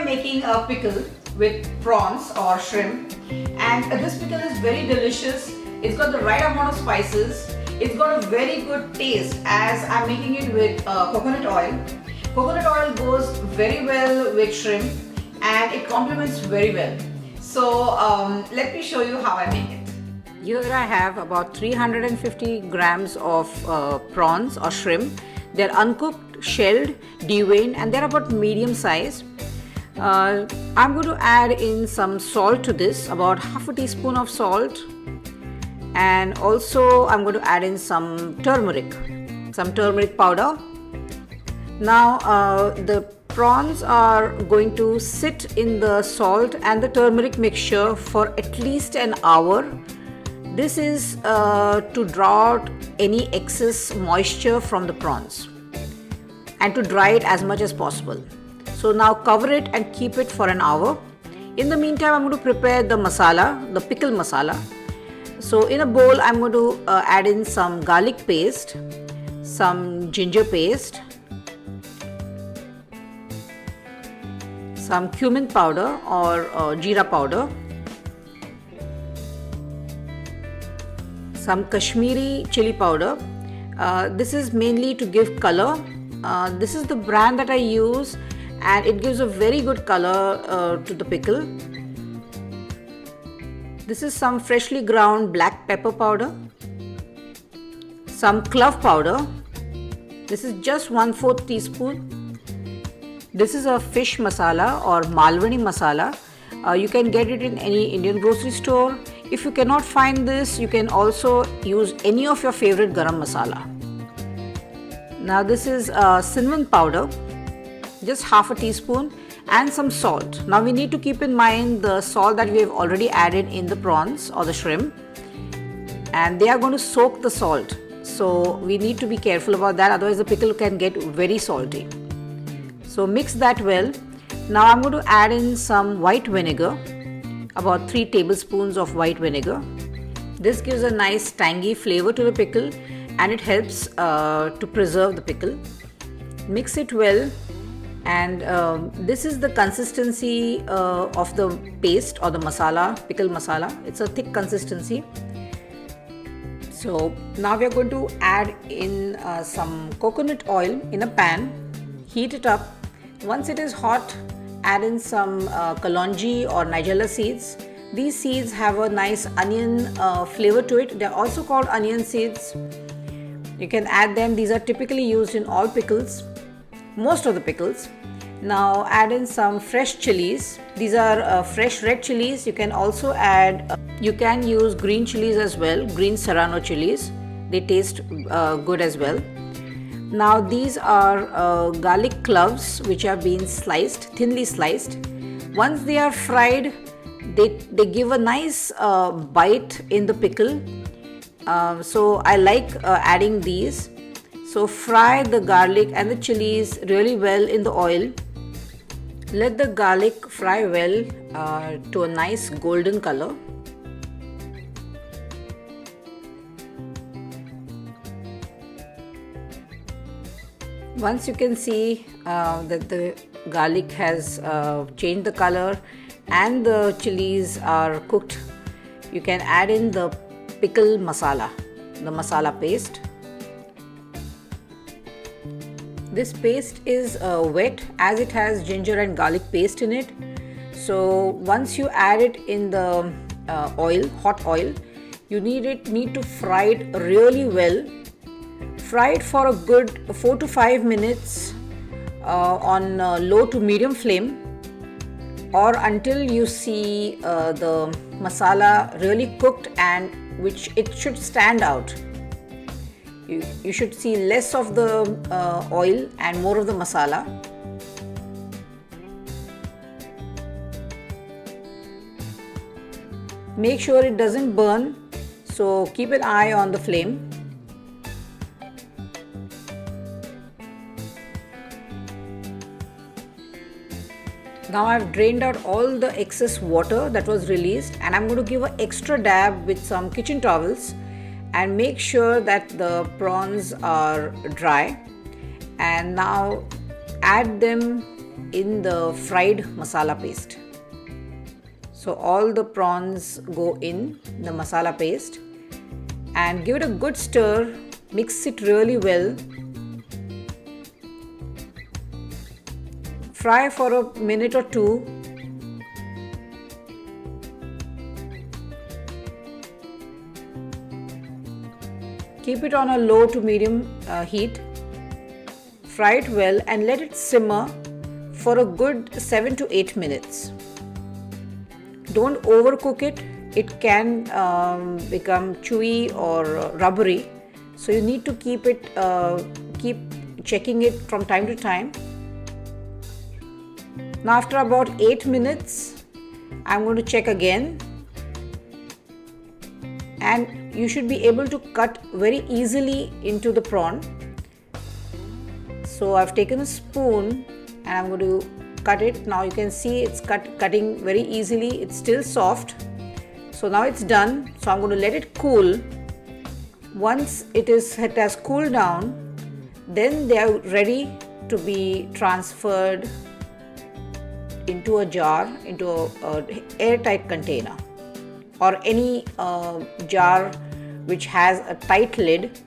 making a pickle with prawns or shrimp, and this pickle is very delicious. It's got the right amount of spices. It's got a very good taste as I'm making it with coconut oil. Coconut oil goes very well with shrimp and it complements very well. So let me show you how I make it. Here I have about 350 grams of prawns or shrimp. They're uncooked, shelled, deveined, and they're about medium size. I'm going to add in some salt to this, about half a teaspoon of salt, and also I'm going to add in some turmeric powder. Now the prawns are going to sit in the salt and the turmeric mixture for at least an hour. This is to draw out any excess moisture from the prawns and to dry it as much as possible. So now cover it and keep it for an hour. In the meantime, I'm going to prepare the masala, the pickle masala. So in a bowl, I'm going to add in some garlic paste, some ginger paste, some cumin powder or jeera powder, some Kashmiri chili powder. This is mainly to give color. This is the brand that I use and it gives a very good color to the pickle. This is some freshly ground black pepper powder, some clove powder. This is just 1/4 teaspoon. This is a fish masala or Malwani masala. You can get it in any Indian grocery store. If you cannot find this, you can also use any of your favorite garam masala. Now this is cinnamon powder, just half a teaspoon, and some salt. Now we need to keep in mind the salt that we have already added in the prawns or the shrimp, and they are going to soak the salt. So we need to be careful about that, otherwise the pickle can get very salty. So mix that well. Now I'm going to add in some white vinegar, about 3 tablespoons of white vinegar. This gives a nice tangy flavor to the pickle and it helps to preserve the pickle. Mix it well, and this is the consistency of the paste or the masala, pickle masala. It's a thick consistency. So now we are going to add in some coconut oil in a pan, heat it up. Once it is hot, add in some kalonji or nigella seeds. These seeds have a nice onion flavor to it. They are also called onion seeds. You can add them. These are typically used in all pickles, most of the pickles. Now add in some fresh chilies. These are fresh red chilies. You can also add, you can use green chilies as well, green serrano chilies. They taste good as well. Now these are garlic cloves which have been sliced, thinly sliced. Once they are fried, they give a nice bite in the pickle. So I like adding these. So fry the garlic and the chilies really well in the oil. Let the garlic fry well to a nice golden color. Once you can see that the garlic has changed the color and the chilies are cooked, you can add in the pickle masala, the masala paste. This paste is wet as it has ginger and garlic paste in it. So once you add it in the oil, hot oil, you need to fry it really well. Fry it for a good 4 to 5 minutes on low to medium flame, or until you see the masala really cooked and which it should stand out. You should see less of the oil and more of the masala. Make sure it doesn't burn, so keep an eye on the flame. Now I've drained out all the excess water that was released, and I'm going to give an extra dab with some kitchen towels and make sure that the prawns are dry. And now add them in the fried masala paste. So all the prawns go in the masala paste and give it a good stir, mix it really well. Fry for a minute or two. Keep it on a low to medium heat. Fry it well and let it simmer for a good 7 to 8 minutes. Don't overcook it. It can become chewy or rubbery. So you need to keep checking it from time to time. Now after about 8 minutes, I'm going to check again. And you should be able to cut very easily into the prawn. So I've taken a spoon and I'm going to cut it. Now you can see it's cutting very easily. It's still soft. So now it's done. So I'm going to let it cool. Once it has cooled down, then they are ready to be transferred into a jar, into a airtight container, or any jar which has a tight lid.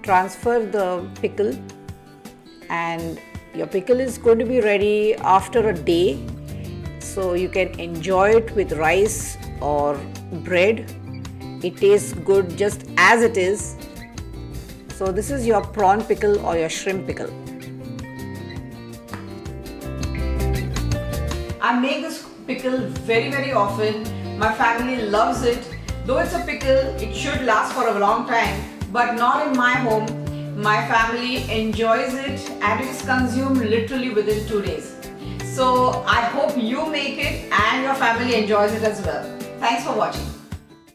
Transfer the pickle, and your pickle is going to be ready after a day. So you can enjoy it with rice or bread. It tastes good just as it is. So this is your prawn pickle or your shrimp pickle. I make this pickle very often. My family loves it. Though it's a pickle, it should last for a long time, but not in my home. My family enjoys it and it is consumed literally within 2 days. So I hope you make it and your family enjoys it as well. Thanks for watching.